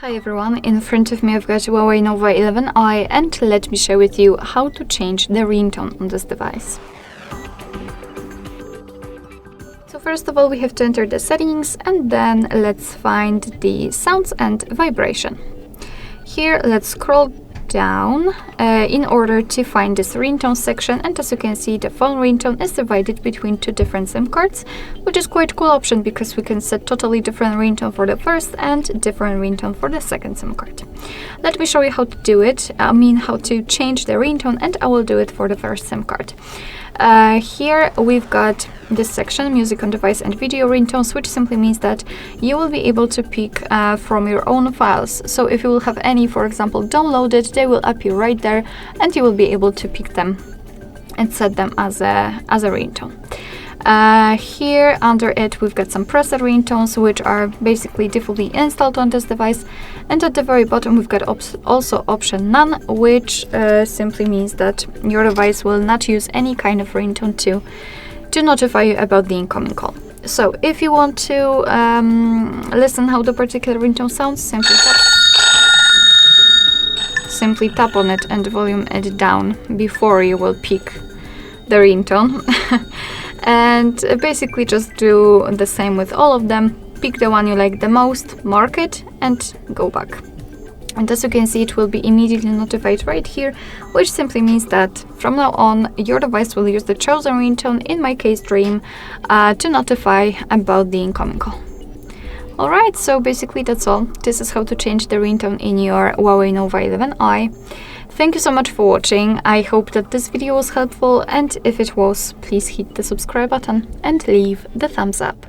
Hi everyone, in front of me I've got HUAWEI Nova 11i and let me share with you how to change the ringtone on this device. So first of all we have to enter the settings and then let's find the sounds and vibration. Here let's scroll down in order to find this ringtone section, and as you can see the phone ringtone is divided between two different SIM cards, which is quite a cool option because we can set totally different ringtone for the first and different ringtone for the second SIM card. Let me show you how to do it, how to change the ringtone, and I will do it for the first SIM card. Here we've got this section, music on device and video ringtones, which simply means that you will be able to pick from your own files. So if you will have any, for example, downloaded, they will appear right there and you will be able to pick them and set them as a ringtone. Here under it we've got some preset ringtones, which are basically defaultly installed on this device, and at the very bottom we've got also option none, which simply means that your device will not use any kind of ringtone to notify you about the incoming call. So if you want to listen how the particular ringtone sounds, simply tap on it and volume it down before you will pick the ringtone. And basically just do the same with all of them. Pick the one you like the most, mark it and go back. And as you can see, it will be immediately notified right here, which simply means that from now on your device will use the chosen ringtone, in my case Dream, to notify about the incoming call. Alright, so basically that's all. This is how to change the ringtone in your HUAWEI Nova 11i. Thank you so much for watching. I hope that this video was helpful, and if it was, please hit the subscribe button and leave the thumbs up.